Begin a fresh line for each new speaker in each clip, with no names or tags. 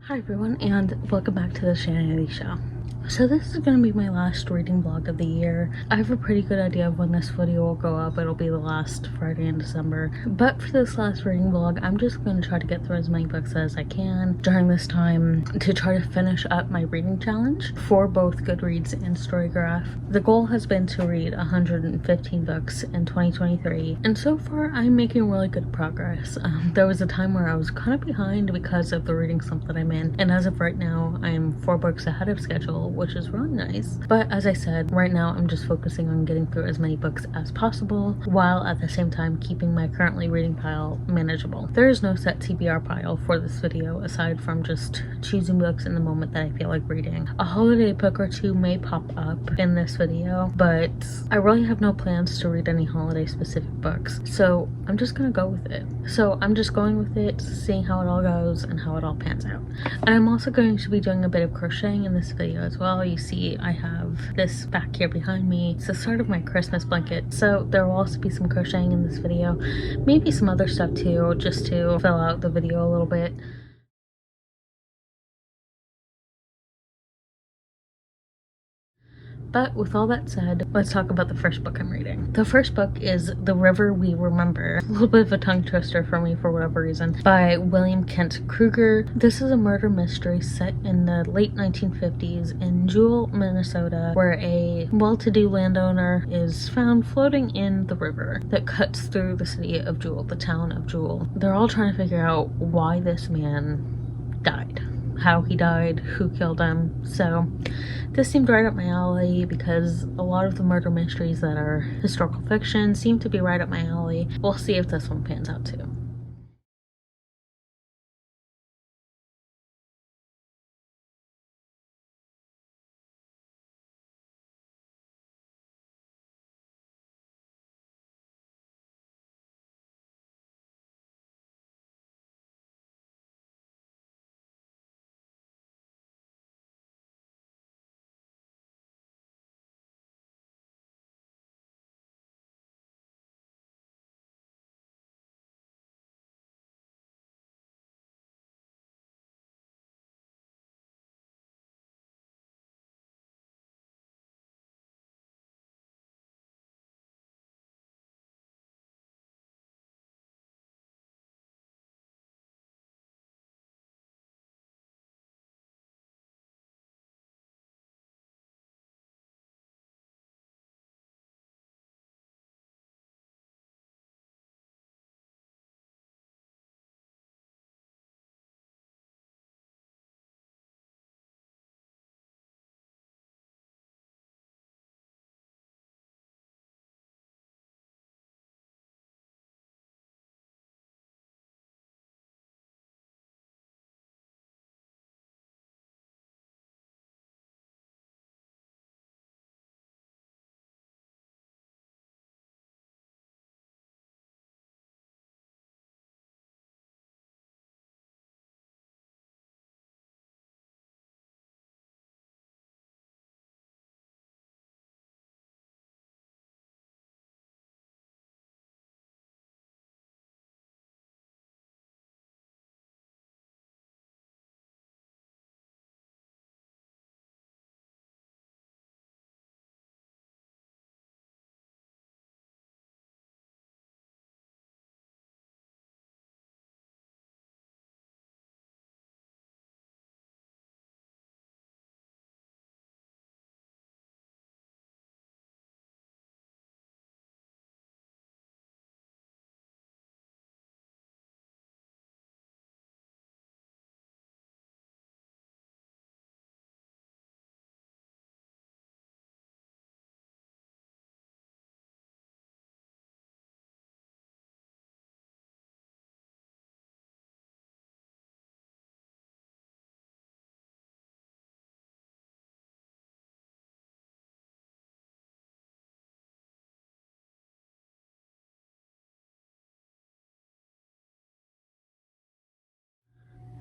Hi everyone, and welcome back to the Shanity Show. So this is going to be my last reading vlog of the year. I have a pretty good idea of when this video will go up. It'll be the last Friday in December. But for this last reading vlog, I'm just going to try to get through as many books as I can during this time to try to finish up my reading challenge for both Goodreads and Storygraph. The goal has been to read 115 books in 2023, and so far I'm making really good progress. There was a time where I was kind of behind because of the reading slump that I'm in, and as of right now, I'm 4 books ahead of schedule, which is really nice. But as I said, right now I'm just focusing on getting through as many books as possible, while at the same time keeping my currently reading pile manageable. There is no set TBR pile for this video aside from just choosing books in the moment that I feel like reading. A holiday book or two may pop up in this video, but I really have no plans to read any holiday specific books, so I'm just gonna go with it. So I'm just going with it, seeing how it all goes and how it all pans out. And I'm also going to be doing a bit of crocheting in this video as well. You see I have this back here behind me. It's the start of my Christmas blanket, so there will also be some crocheting in this video, maybe some other stuff too, just to fill out the video a little bit. But with all that said, let's talk about the first book I'm reading. The first book is The River We Remember, a little bit of a tongue twister for me for whatever reason, by William Kent Kruger. This is a murder mystery set in the late 1950s in Jewell, Minnesota, where a well-to-do landowner is found floating in the river that cuts through the city of Jewell, the town of Jewell. They're all trying to figure out why this man died, how he died, who killed him. So this seemed right up my alley because a lot of the murder mysteries that are historical fiction seem to be right up my alley. We'll see if this one pans out too.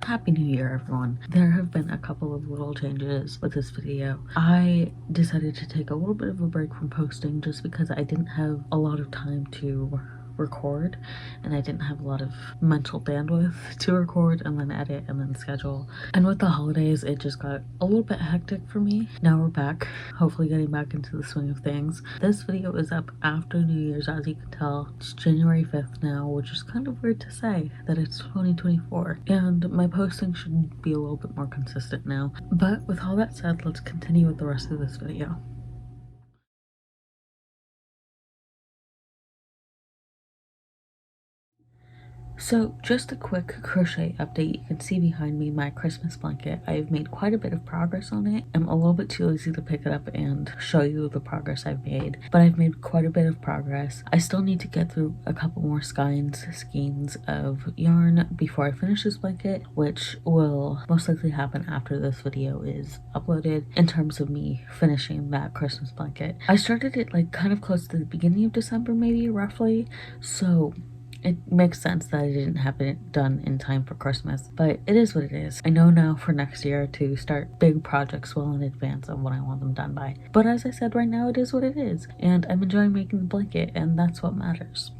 Happy New Year, everyone. There have been a couple of little changes with this video. I decided to take a little bit of a break from posting just because I didn't have a lot of time to record, and I didn't have a lot of mental bandwidth to record and then edit and then schedule. And with the holidays, it just got a little bit hectic for me. Now we're back, hopefully getting back into the swing of things. This video is up after New Year's, as you can tell. It's January 5th now, which is kind of weird to say that it's 2024, and my posting should be a little bit more consistent now. But with all that said, let's continue with the rest of this video. So just a quick crochet update. You can see behind me my Christmas blanket. I've made quite a bit of progress on it. I'm a little bit too lazy to pick it up and show you the progress I've made, but I've made quite a bit of progress. I still need to get through a couple more skeins of yarn before I finish this blanket, which will most likely happen after this video is uploaded, in terms of me finishing that Christmas blanket. I started it like kind of close to the beginning of December, maybe roughly, so it makes sense that I didn't have it done in time for Christmas, but it is what it is. I know now for next year to start big projects well in advance of when I want them done by. But as I said, right now it is what it is, and I'm enjoying making the blanket, and that's what matters.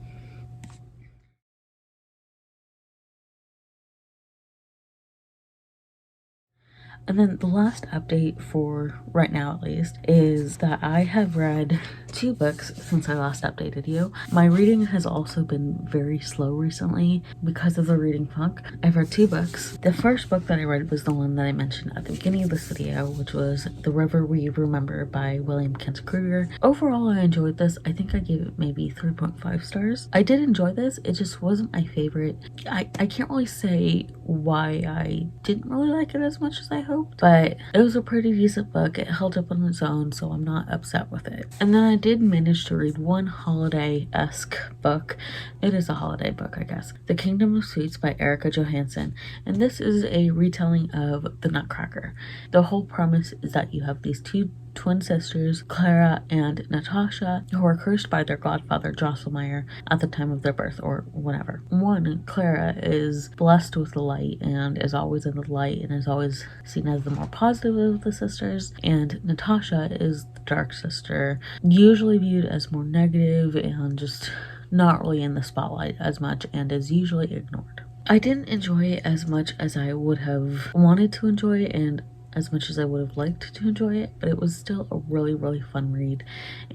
And then the last update, for right now at least, is that I have read 2 books since I last updated you. My reading has also been very slow recently because of the reading funk. I've read 2 books. The first book that I read was the one that I mentioned at the beginning of this video, which was The River We Remember by William Kent Kruger. Overall, I enjoyed this. I think I gave it maybe 3.5 stars. I did enjoy this. It just wasn't my favorite. I can't really say why I didn't really like it as much as I hoped, but it was a pretty decent book. It held up on its own, so I'm not upset with it. And then I did manage to read one holiday-esque book. It is a holiday book, I guess. The Kingdom of Sweets by Erica Johansson, and this is a retelling of The Nutcracker. The whole premise is that you have these 2 twin sisters, Clara and Natasha, who are cursed by their godfather Drosselmeyer at the time of their birth, or whatever. One, Clara, is blessed with the light and is always in the light and is always seen as the more positive of the sisters, and Natasha is the dark sister, usually viewed as more negative and just not really in the spotlight as much, and is usually ignored. I didn't enjoy it as much as I would have wanted to enjoy it, and as much as I would have liked to enjoy it, but it was still a really fun read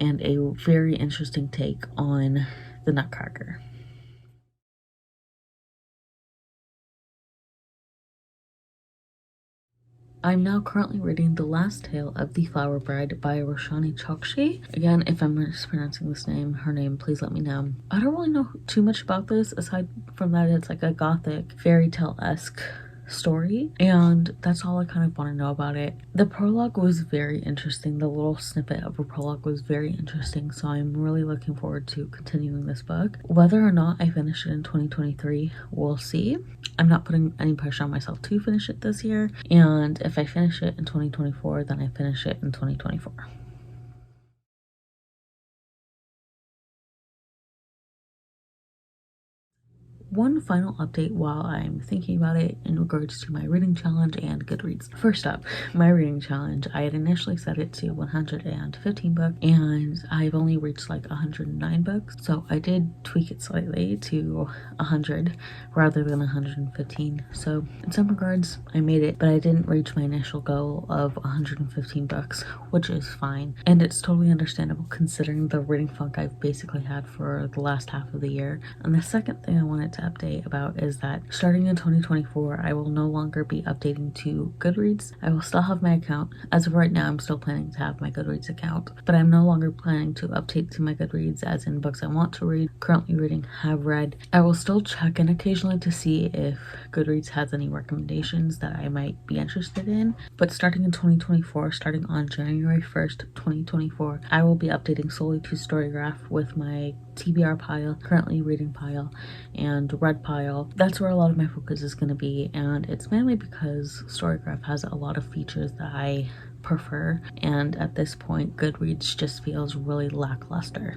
and a very interesting take on the Nutcracker. I'm now currently reading The Last Tale of the Flower Bride by Roshani Chokshi. Again, if I'm mispronouncing her name, please let me know. I don't really know too much about this, aside from that it's like a gothic fairy tale-esque story, and that's all I kind of want to know about it. The prologue was very interesting. The little snippet of a prologue was very interesting, so I'm really looking forward to continuing this book. Whether or not I finish it in 2023, we'll see. I'm not putting any pressure on myself to finish it this year, and if I finish it in 2024, then I finish it in 2024. One final update while I'm thinking about it in regards to my reading challenge and Goodreads. First up, my reading challenge. I had initially set it to 115 books, and I've only reached like 109 books, so I did tweak it slightly to 100 rather than 115. So in some regards, I made it, but I didn't reach my initial goal of 115 books, which is fine, and it's totally understandable considering the reading funk I've basically had for the last half of the year. And the second thing I wanted to update about is that starting in 2024, I will no longer be updating to Goodreads. I will still have my account. As of right now, I'm still planning to have my Goodreads account, but I'm no longer planning to update to my Goodreads as in books I want to read, currently reading, have read. I will still check in occasionally to see if Goodreads has any recommendations that I might be interested in, but starting in 2024, starting on January 1st, 2024, I will be updating solely to Storygraph with my TBR pile, currently reading pile, and read pile. That's where a lot of my focus is going to be, and it's mainly because Storygraph has a lot of features that I prefer, and at this point Goodreads just feels really lackluster.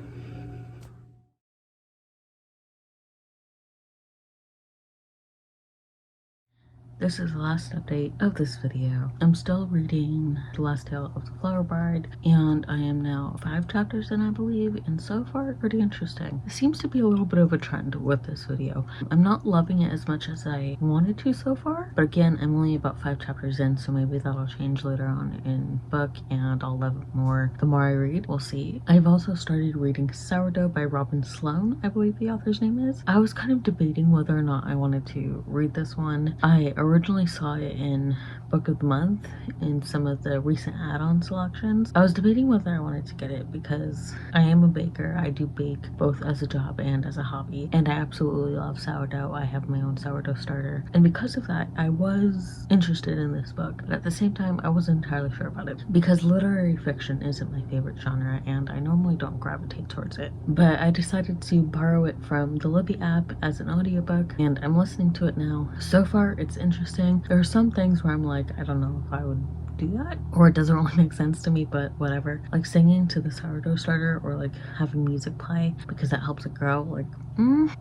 This is the last update of this video. I'm still reading The Last Tale of the Flower Bride, and I am now 5 chapters in, I believe, and so far pretty interesting. It seems to be a little bit of a trend with this video. I'm not loving it as much as I wanted to so far, but again, I'm only about 5 chapters in, so maybe that'll change later on in book, and I'll love it more the more I read. We'll see. I've also started reading Sourdough by Robin Sloan, I believe the author's name is. I was kind of debating whether or not I wanted to read this one. I originally saw it in Book of the Month in some of the recent add-on selections. I was debating whether I wanted to get it because I am a baker. I do bake both as a job and as a hobby, and I absolutely love sourdough. I have my own sourdough starter, and because of that, I was interested in this book, but at the same time, I wasn't entirely sure about it because literary fiction isn't my favorite genre, and I normally don't gravitate towards it. But I decided to borrow it from the Libby app as an audiobook, and I'm listening to it now. So far, it's interesting. There are some things where I'm like, I don't know if I would do that, or it doesn't really make sense to me, but whatever. Like singing to the sourdough starter, or like having music play because that helps it grow, like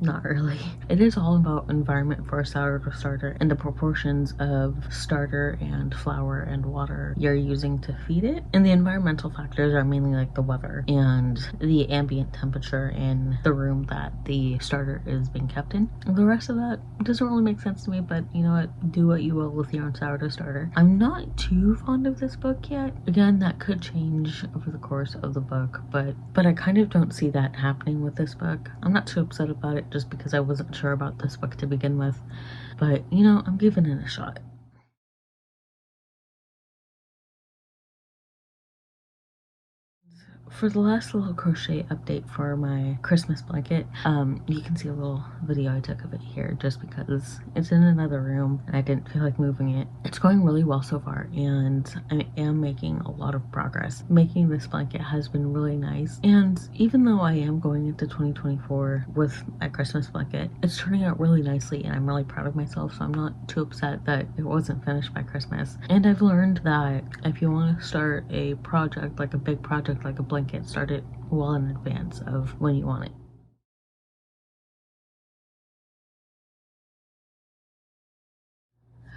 not really. It is all about environment for a sourdough starter and the proportions of starter and flour and water you're using to feed it, and the environmental factors are mainly like the weather and the ambient temperature in the room that the starter is being kept in. And the rest of that doesn't really make sense to me, but you know what, do what you will with your own sourdough starter. I'm not too fond of this book yet. Again, that could change over the course of the book, but I kind of don't see that happening with this book. I'm not too upset about it just because I wasn't sure about this book to begin with, but you know, I'm giving it a shot. For the last little crochet update for my Christmas blanket, you can see a little video I took of it here just because it's in another room and I didn't feel like moving it. It's going really well so far, and I am making a lot of progress. Making this blanket has been really nice, and even though I am going into 2024 with my Christmas blanket, it's turning out really nicely and I'm really proud of myself, so I'm not too upset that it wasn't finished by Christmas. And I've learned that if you want to start a project, like a big project like a blanket, start it well in advance of when you want it.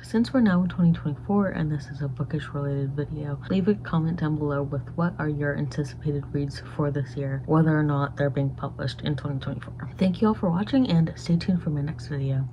Since we're now in 2024 and this is a bookish related video, leave a comment down below with what are your anticipated reads for this year, whether or not they're being published in 2024. Thank you all for watching and stay tuned for my next video.